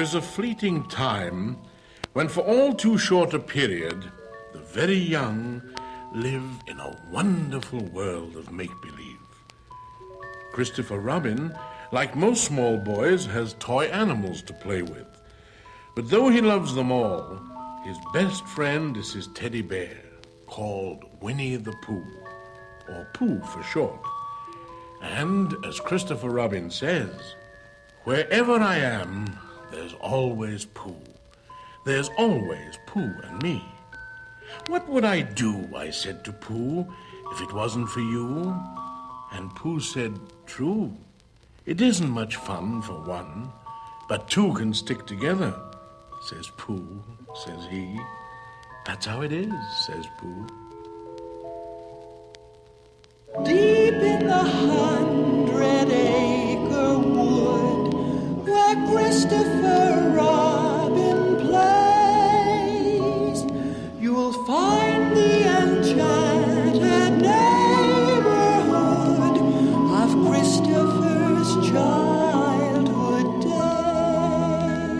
is a fleeting time when for all too short a period, the very young live in a wonderful world of make-believe. Christopher Robin, like most small boys, has toy animals to play with. But though he loves them all, his best friend is his teddy bear, called Winnie the Pooh, or Pooh for short. And, as Christopher Robin says, wherever I am, there's always Pooh. There's always Pooh and me. What would I do, I said to Pooh, if it wasn't for you? And Pooh said, true. It isn't much fun for one, but two can stick together, says Pooh, says he. That's how it is, says Pooh. Deep in the 100-acre wood, where Christopher Robin plays, you'll find the enchanted neighborhood of Christopher's childhood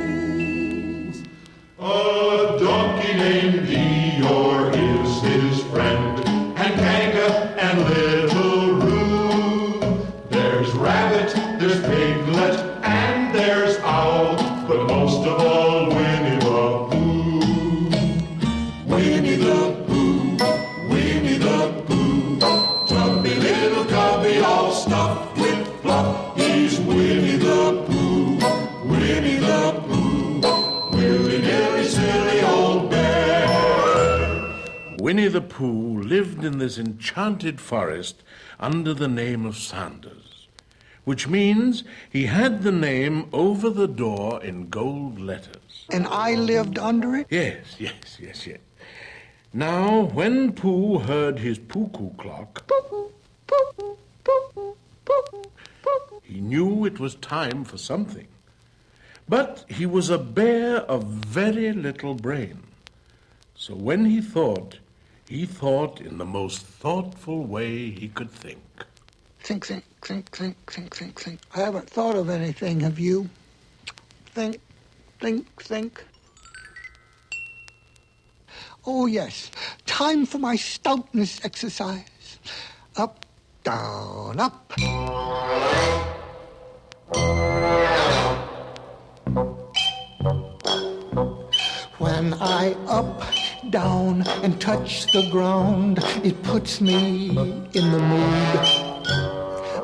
days. A donkey named Eeyore is his friend, and Kanga and Little Roo. There's Rabbit, there's Piglet, and there's Owl, but most of all, Winnie the Pooh. Winnie the Pooh, Winnie the Pooh, tubby little cubby all stuffed with fluff. He's Winnie the Pooh, Winnie the Pooh, willy-nilly silly old bear. Winnie the Pooh lived in this enchanted forest under the name of Sanders, which means he had the name over the door in gold letters. And I lived under it? Yes. Now, when Pooh heard his cuckoo clock, he knew it was time for something. But he was a bear of very little brain. So when he thought in the most thoughtful way he could think. Think. I haven't thought of anything, have you? Think. Oh, yes. Time for my stoutness exercise. Up, down, up. When I up, down, and touch the ground, it puts me in the mood.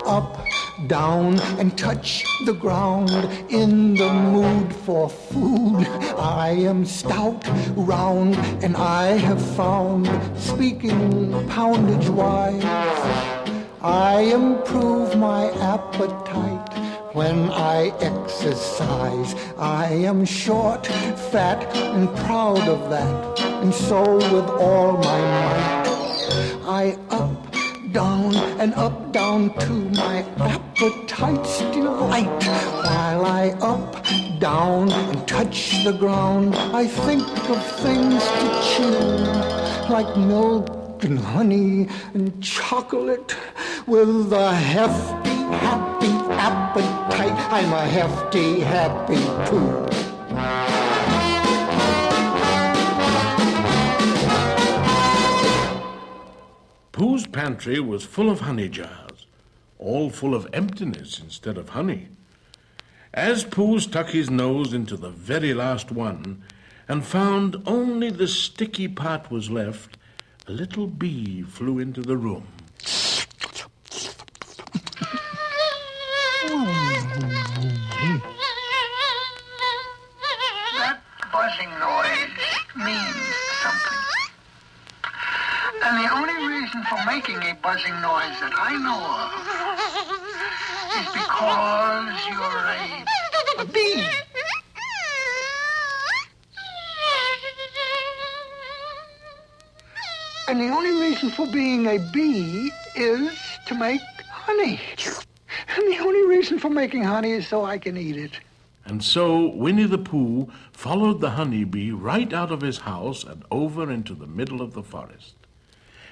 Up, down, and touch the ground, in the mood for food. I am stout, round, and I have found, speaking poundage-wise, I improve my appetite when I exercise. I am short, fat, and proud of that, and so with all my might, I up, down to my appetite's delight. While I up, down, and touch the ground, I think of things to chew, like milk and honey and chocolate, with a hefty, happy appetite. I'm a hefty, happy Pooh. Pooh's pantry was full of honey jars, all full of emptiness instead of honey. As Pooh stuck his nose into the very last one and found only the sticky part was left, a little bee flew into the room. That buzzing noise means something. And the only reason for making a buzzing noise that I know of is because you're a bee. And the only reason for being a bee is to make honey. And the only reason for making honey is so I can eat it. And so Winnie the Pooh followed the honeybee right out of his house and over into the middle of the forest.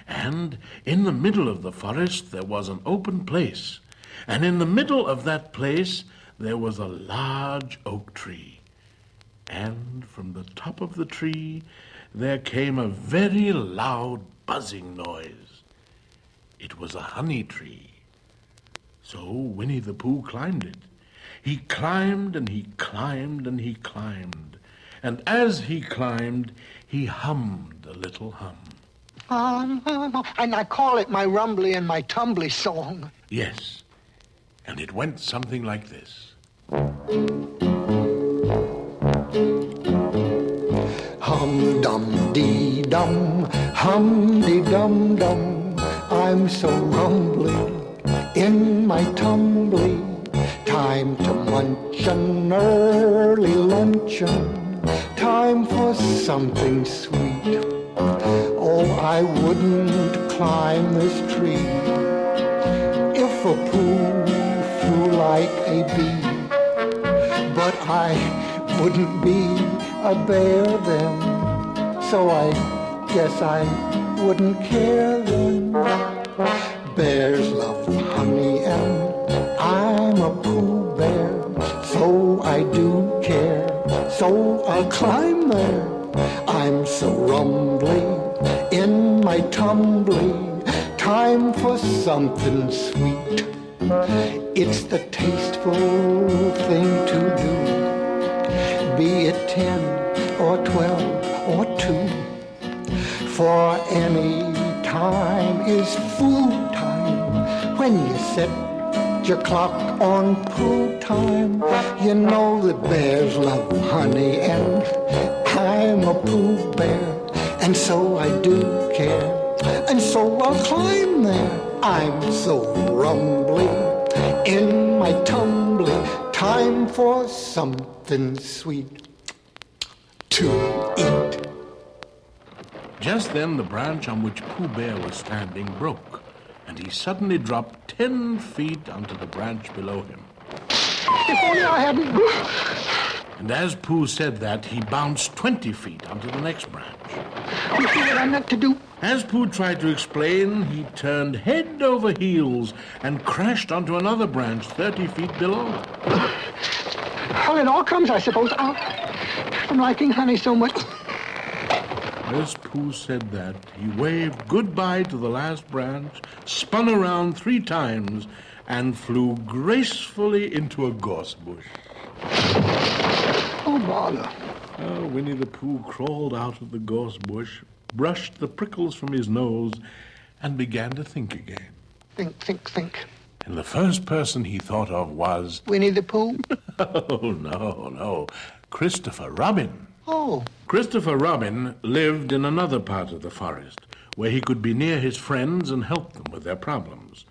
And in the middle of the forest there was an open place. And in the middle of that place there was a large oak tree. And from the top of the tree, there came a very loud buzzing noise. It was a honey tree. So Winnie the Pooh climbed it. He climbed and he climbed and he climbed. And as he climbed, he hummed a little hum. And I call it my rumbly and my tumbly song. Yes, and it went something like this. Hum-dum-dee-dum, hum-dee-dum-dum. I'm so rumbly in my tumbly. Time to munch an early luncheon. Time for something sweet. Oh, I wouldn't climb this tree if a Pooh flew like a bee. But I wouldn't be a bear then, so I guess I wouldn't care then. Bears love honey and I'm a Pooh bear, so I do care, so I'll climb there. I'm so rumbly in my tumbly, time for something sweet. It's the tasteful thing to do, be it 10 or 12 or 2. For any time is food time when you set your clock on Pooh time. You know that bears love honey and I'm a Pooh bear, and so I do care, and so I'll climb there. I'm so rumbly in my tumbly, time for something sweet to eat. Just then the branch on which Pooh Bear was standing broke, and he suddenly dropped 10 feet onto the branch below him. If only I hadn't... And as Pooh said that, he bounced 20 feet onto the next branch. You see what I meant to do? As Pooh tried to explain, he turned head over heels and crashed onto another branch 30 feet below. Well, it all comes, I suppose, out from liking honey so much. As Pooh said that, he waved goodbye to the last branch, spun around 3 times, and flew gracefully into a gorse bush. Oh, bother. Winnie the Pooh crawled out of the gorse bush, brushed the prickles from his nose, and began to think again. Think. And the first person he thought of was... Winnie the Pooh? Oh, no. Christopher Robin. Oh. Christopher Robin lived in another part of the forest, where he could be near his friends and help them with their problems.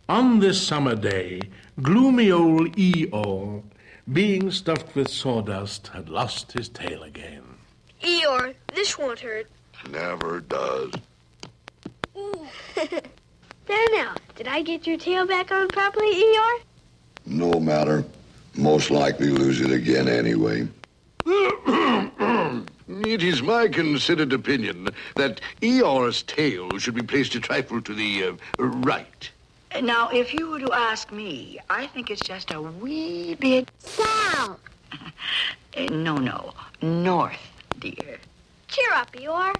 On this summer day, gloomy old Eeyore, being stuffed with sawdust, had lost his tail again. Eeyore, this won't hurt. Never does. Ooh. There now. Did I get your tail back on properly, Eeyore? No matter. Most likely lose it again anyway. It is my considered opinion that Eeyore's tail should be placed a trifle to the right. Now, if you were to ask me, I think it's just a wee bit... South. No, north, dear. Cheer up, Eeyore.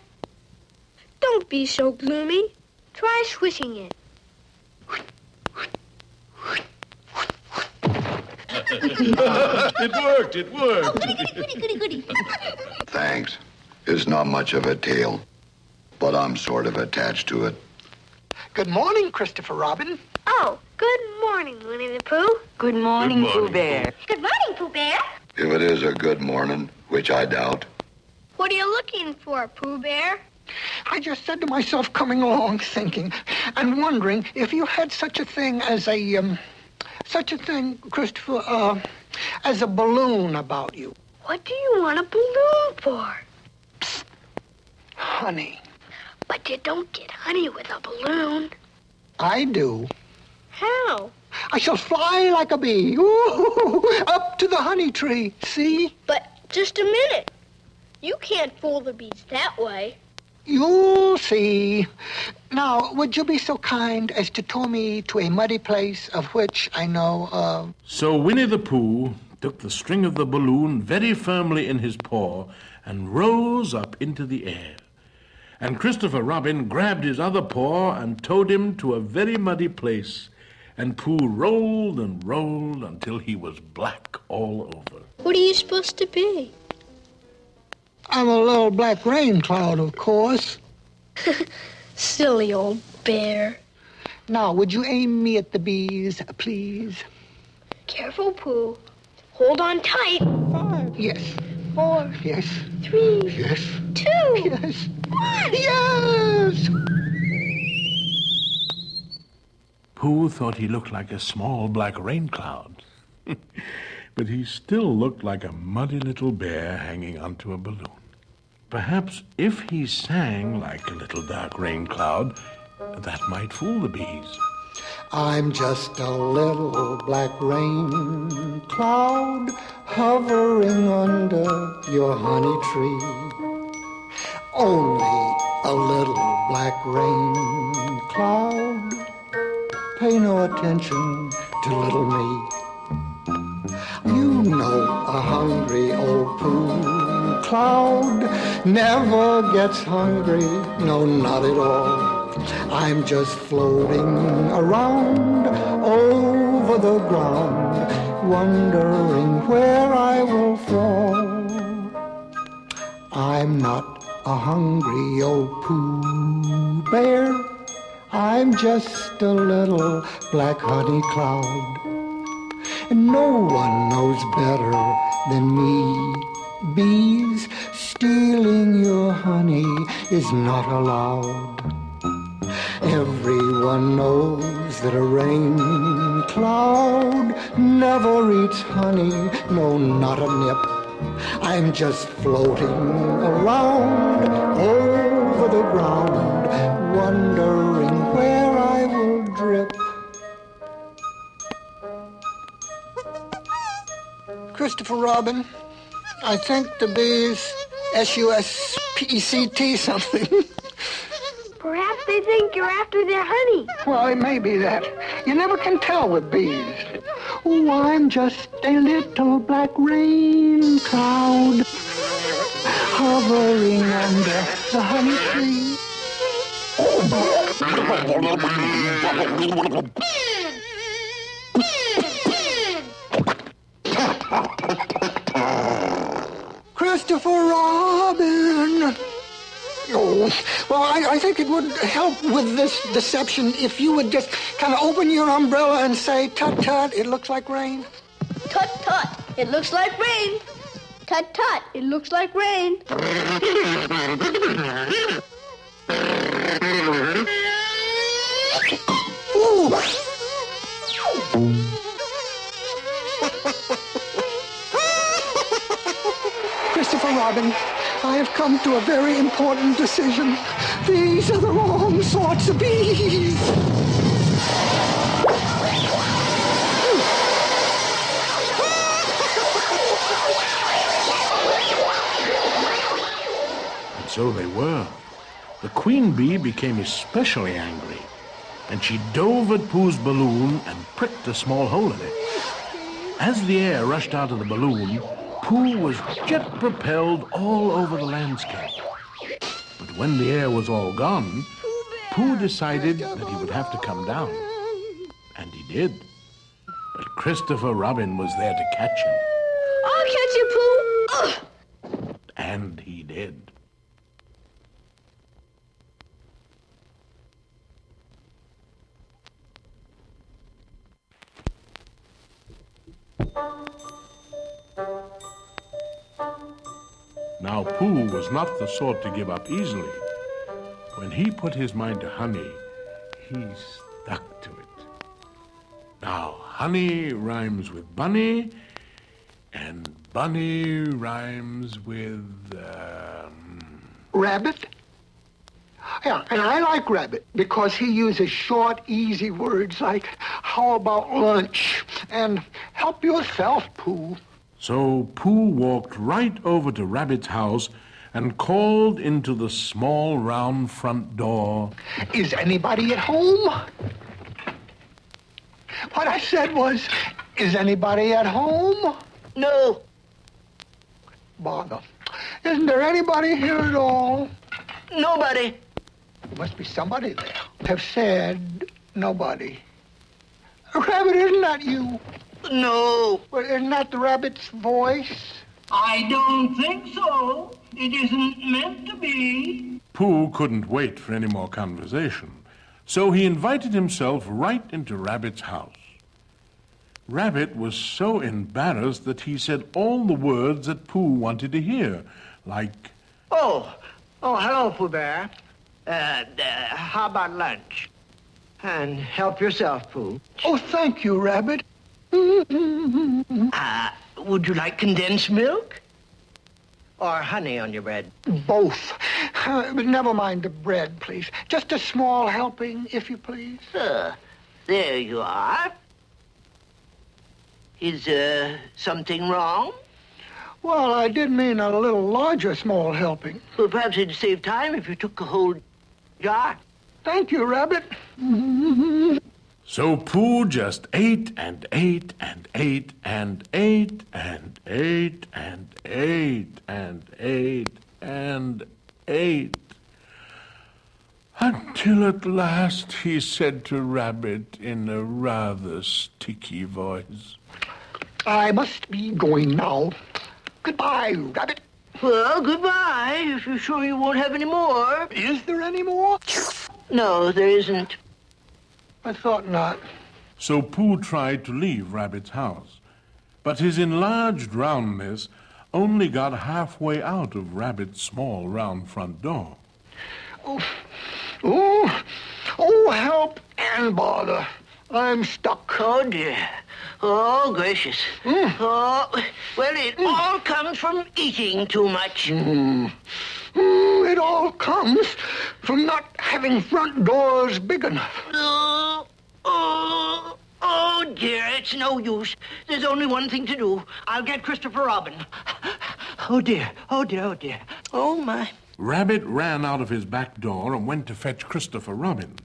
Don't be so gloomy. Try swishing it. It worked. Oh, goody. Thanks. It's not much of a tail, but I'm sort of attached to it. Good morning, Christopher Robin. Oh, good morning, Winnie the Pooh. Good morning, Pooh Bear. Good morning, Pooh Bear. If it is a good morning, which I doubt. What are you looking for, Pooh Bear? I just said to myself, coming along, thinking, and wondering if you had such a thing, Christopher, as a balloon about you. What do you want a balloon for? Psst. Honey. But you don't get honey with a balloon. I do. How? I shall fly like a bee, ooh, up to the honey tree, see? But just a minute. You can't fool the bees that way. You'll see. Now, would you be so kind as to tow me to a muddy place of which I know of? So Winnie the Pooh took the string of the balloon very firmly in his paw and rose up into the air. And Christopher Robin grabbed his other paw and towed him to a very muddy place. And Pooh rolled and rolled until he was black all over. What are you supposed to be? I'm a little black rain cloud, of course. Silly old bear. Now, would you aim me at the bees, please? Careful, Pooh. Hold on tight. 5. Yes. 4. Yes. 3. Yes. 2. Yes. 1. Yes! Pooh thought he looked like a small black rain cloud. But he still looked like a muddy little bear hanging onto a balloon. Perhaps if he sang like a little dark rain cloud, that might fool the bees. I'm just a little black rain cloud hovering under your honey tree. Only a little black rain cloud. Pay no attention to little me. You know a hungry old Pooh cloud never gets hungry, no, not at all. I'm just floating around over the ground, wondering where I will fall. I'm not a hungry old Pooh bear. I'm just a little black honey cloud. And no one knows better than me. Bees, stealing your honey is not allowed. Everyone knows that a rain cloud never eats honey, no, not a nip. I'm just floating around over the ground, wondering where I will drip. Christopher Robin, I think the bees, S-U-S-P-E-C-T something. Perhaps they think you're after their honey. Well, it may be that. You never can tell with bees. Oh, I'm just a little black rain cloud hovering under the honey tree. Christopher Robin! Oh, well, I think it would help with this deception if you would just kind of open your umbrella and say, tut-tut, it looks like rain. Tut-tut, it looks like rain. Tut-tut, it looks like rain. Ooh. Christopher Robin, I have come to a very important decision. These are the wrong sorts of bees. And so they were. The queen bee became especially angry, and she dove at Pooh's balloon and pricked a small hole in it. As the air rushed out of the balloon, Pooh was jet-propelled all over the landscape. But when the air was all gone, Pooh decided that he would have to come down. And he did. But Christopher Robin was there to catch him. I'll catch you, Pooh! Ugh. And he did. Now, Pooh was not the sort to give up easily. When he put his mind to honey, he stuck to it. Now, honey rhymes with bunny, and bunny rhymes with, Rabbit? Yeah, and I like Rabbit because he uses short, easy words like, how about lunch? And help yourself, Pooh. So Pooh walked right over to Rabbit's house and called into the small round front door. Is anybody at home? What I said was, is anybody at home? No. Bother. Isn't there anybody here at all? Nobody. There must be somebody there. Have said nobody. Rabbit, isn't that you? No. Well, isn't that the rabbit's voice? I don't think so. It isn't meant to be. Pooh couldn't wait for any more conversation, so he invited himself right into Rabbit's house. Rabbit was so embarrassed that he said all the words that Pooh wanted to hear, like, Oh, hello, Pooh Bear. How about lunch? And help yourself, Pooh. Oh, thank you, Rabbit. Would you like condensed milk? Or honey on your bread? Both. But never mind the bread, please. Just a small helping, if you please. There you are. Is, something wrong? Well, I did mean a little larger small helping. Well, perhaps it'd save time if you took a whole jar. Thank you, Rabbit. So Pooh just ate and ate and ate and ate and ate and ate and ate and ate. Until at last he said to Rabbit in a rather sticky voice, I must be going now. Goodbye, Rabbit. Well, goodbye, if you're sure you won't have any more. Is there any more? No, there isn't. I thought not. So Pooh tried to leave Rabbit's house, but his enlarged roundness only got halfway out of Rabbit's small round front door. Oh, help and bother. I'm stuck. Oh, dear. Oh, gracious. Oh, well, it all comes from eating too much. It all comes from not having front doors big enough. Oh, dear, it's no use. There's only one thing to do. I'll get Christopher Robin. Oh, dear, oh, dear, oh, dear. Oh, my. Rabbit ran out of his back door and went to fetch Christopher Robin.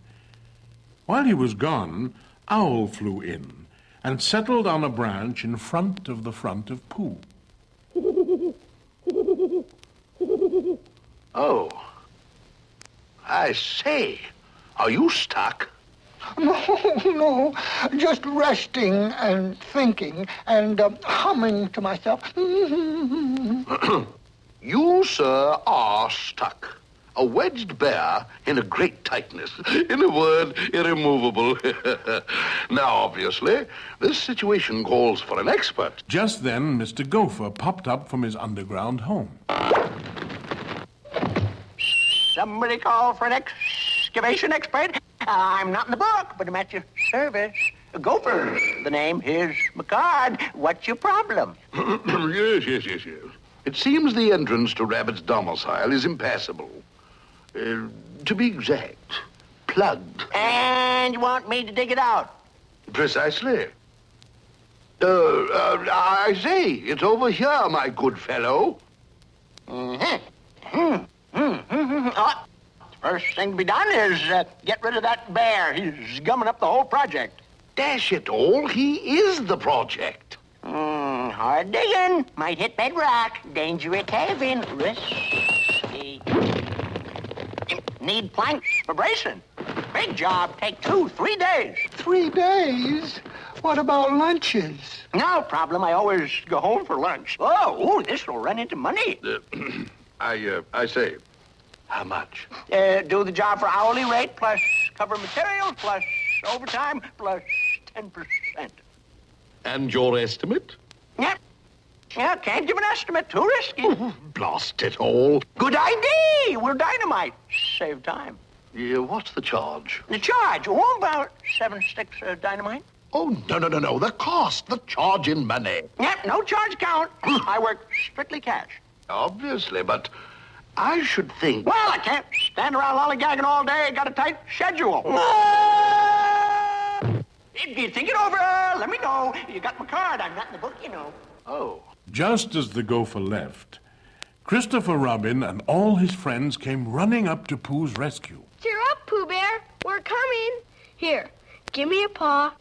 While he was gone, Owl flew in and settled on a branch in front of Pooh. Oh. I say, are you stuck? No, just resting and thinking and humming to myself. You, sir, are stuck. A wedged bear in a great tightness. In a word, irremovable. Now, obviously, this situation calls for an expert. Just then, Mr. Gopher popped up from his underground home. Somebody call for an excavation expert? I'm not in the book, but I'm at your service. Gopher, the name. Here's my card. What's your problem? Yes. It seems the entrance to Rabbit's domicile is impassable. To be exact, plugged. And you want me to dig it out? Precisely. I say, it's over here, my good fellow. First thing to be done is get rid of that bear. He's gumming up the whole project. Dash it all, he is the project. Hard digging. Might hit bedrock. Dangerous caving. Risky. Need planks for bracing. Big job. Take 2-3 days. 3 days? What about lunches? No problem. I always go home for lunch. Oh, this will run into money. I say, how much? Do the job for hourly rate plus cover materials plus overtime plus 10%. And your estimate? Yep. Yeah, can't give an estimate. Too risky. Blast it all. Good idea. We're dynamite. Save time. Yeah, what's the charge? The charge? Oh, about 7 sticks of dynamite. Oh, no. The cost. The charge in money. Yep, no charge count. I work strictly cash. Obviously, but I should think... Well, I can't stand around lollygagging all day. Got a tight schedule. If you think it over, let me know. You got my card. I'm not in the book, you know. Oh. Just as the gopher left, Christopher Robin and all his friends came running up to Pooh's rescue. Cheer up, Pooh Bear. We're coming. Here, give me a paw.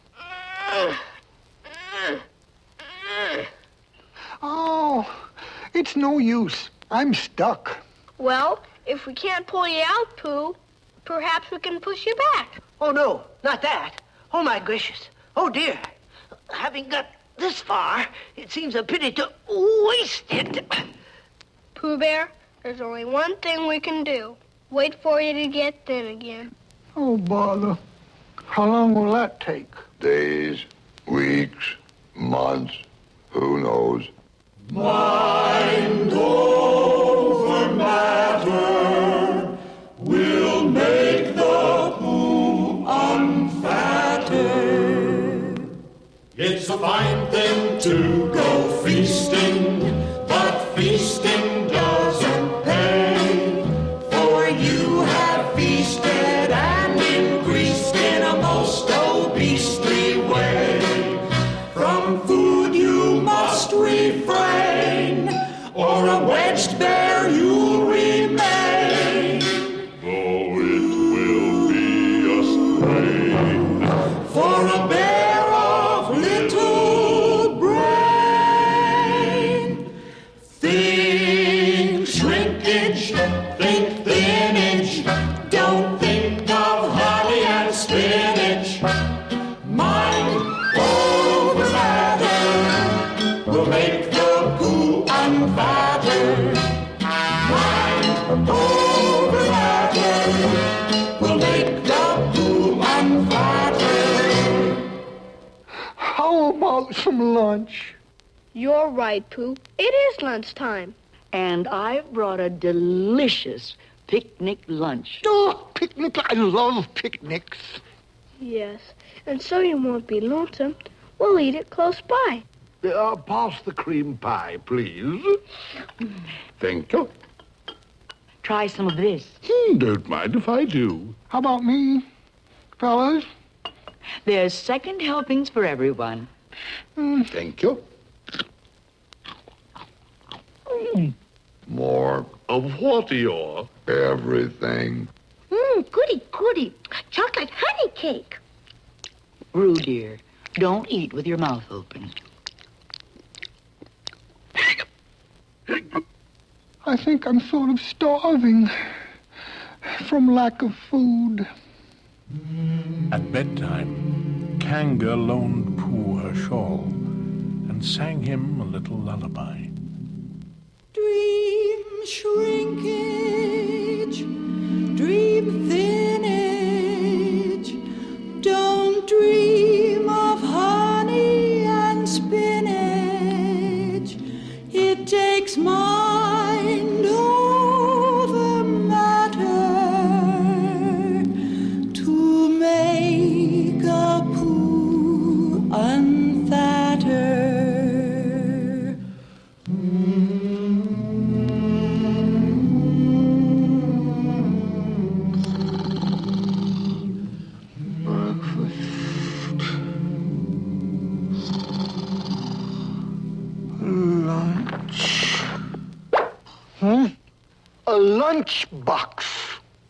Oh, it's no use. I'm stuck. Well, if we can't pull you out, Pooh, perhaps we can push you back. Oh, no, not that. Oh, my gracious. Oh, dear. Having got this far, it seems a pity to waste it. Pooh Bear, there's only one thing we can do. Wait for you to get thin again. Oh, bother. How long will that take? Days, weeks, months, who knows? Mind over matter will make the Pooh unfatter. It's a fine thing to go feasting, but feasting doesn't pay. For you have feasted and increased in a most obesely way. From food you must refrain, or a wedged bear you'll remain. Though it will be a strain for a bear of little brain. Think shrinkage, think thinnage, don't think of holly and spinach. Mind over matter will make the Pooh unfatter. Mind over matter will make the Pooh unfatter. How about some lunch? You're right, Pooh. It is lunchtime. And I've brought a delicious picnic lunch. Oh, picnic. I love picnics. Yes, and so you won't be lonesome. We'll eat it close by. Pass the cream pie, please. Thank you. Try some of this. Don't mind if I do. How about me, fellas? There's second helpings for everyone. Thank you. More Of what, your? everything. Goody, goody. Chocolate honey cake. Rue, dear, don't eat with your mouth open. I think I'm sort of starving from lack of food. At bedtime, Kanga loaned Pooh her shawl and sang him a little lullaby. Dream shrinkage, dream thinnage. Don't dream of honey and spinach. It takes mind over matter to make a Pooh unfatter. A lunch box.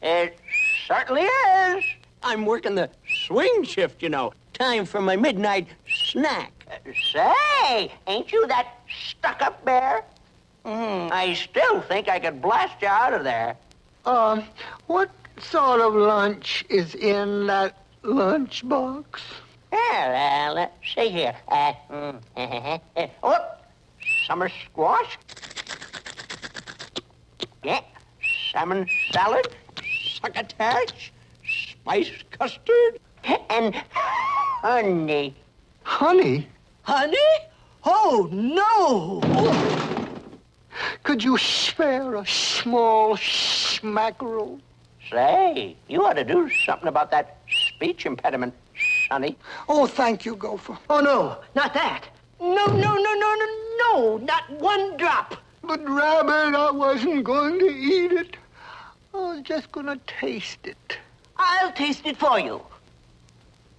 It certainly is. I'm working the swing shift, you know. Time for my midnight snack. Say, ain't you that stuck-up bear? I still think I could blast you out of there. What sort of lunch is in that lunch box? Well, let's see here. Oh, summer squash. Yeah, salmon salad, succotash, spiced custard, and honey. Honey? Honey? Oh, no! Could you spare a small smackerel? Say, you ought to do something about that speech impediment, Sonny. Oh, thank you, Gopher. Oh, no, not that. No, not one drop. But, Rabbit, I wasn't going to eat it. I was just going to taste it. I'll taste it for you.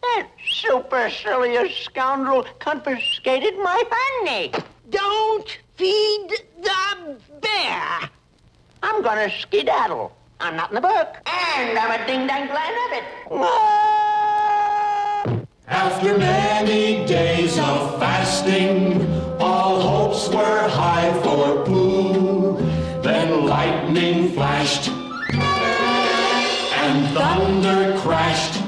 That supercilious scoundrel confiscated my honey. Don't feed the bear. I'm gonna skedaddle. I'm not in the book, and I'm a ding-dang planet. After many days of fasting, all hopes were lightning flashed and thunder crashed.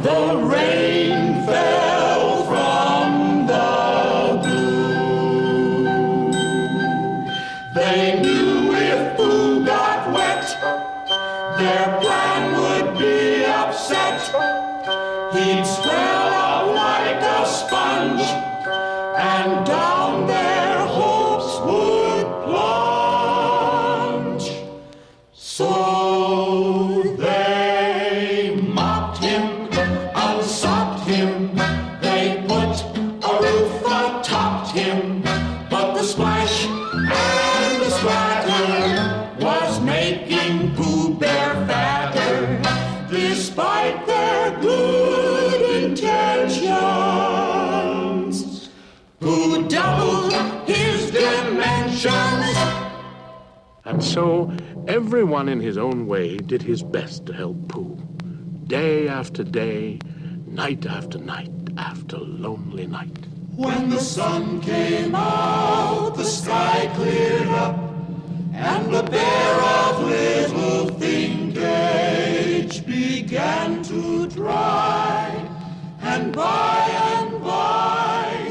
The rain fell from the blue. They knew if Pooh got wet, their plan would be upset. He'd swell up like a sponge, and down their hopes would plunge. So they mopped him, unsopped him, they put a roof atop him, but the splash and the splatter was making Pooh Bear fatter, despite their good intentions. Pooh doubled his dimensions. And so everyone in his own way did his best to help Pooh. Day after day, night after night, after lonely night. When the sun came out, the sky cleared up, and the bear of Little Thingage began to dry, and by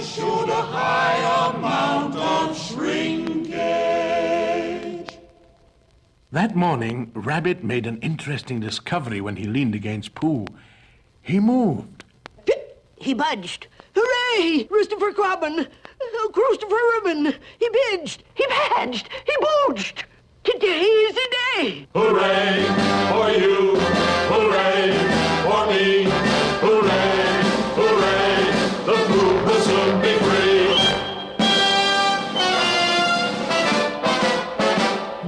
showed a high amount of shrinkage. That morning, Rabbit made an interesting discovery when he leaned against Pooh. He moved. He budged. Hooray! Christopher Robin! Christopher Ribbon! He binged! He badged! He booged! Today's the day! Hooray for you! Hooray for me! Hooray! Hooray! The Pooh will soon be free!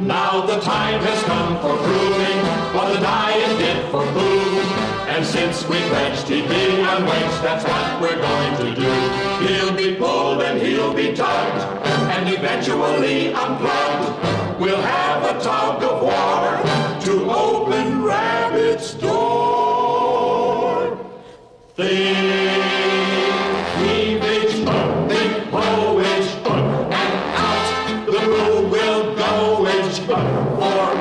Now the time has come for proving what the diet did for Pooh. And since we pledged he'd be unwedged, that's what we're going to do. He'll be pulled and he'll be tugged, and eventually unplugged. We'll have a tug of war to open Rabbit's door. Think cleavage, think hoeage, and out the Pooh will go-age. For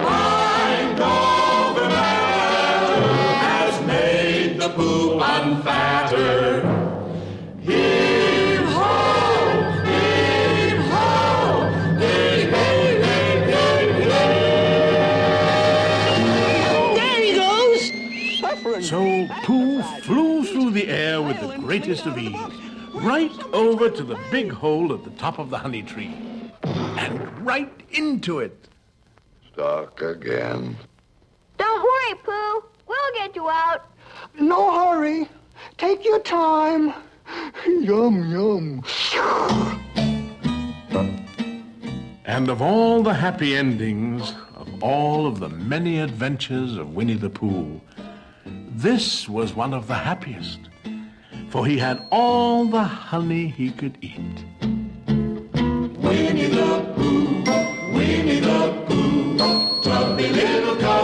mind over matter has made the Pooh unfatter. Heave ho, heave ho, heave, heave, heave, heave, heave. There he goes! So Pooh flew through the air with the greatest of ease, right over to the big hole at the top of the honey tree, and right into it. Stuck again. Don't worry, Pooh. We'll get you out. No hurry. Take your time. Yum, yum. And of all the happy endings, of all of the many adventures of Winnie the Pooh, this was one of the happiest, for he had all the honey he could eat. Winnie the Pooh, tubby little cub.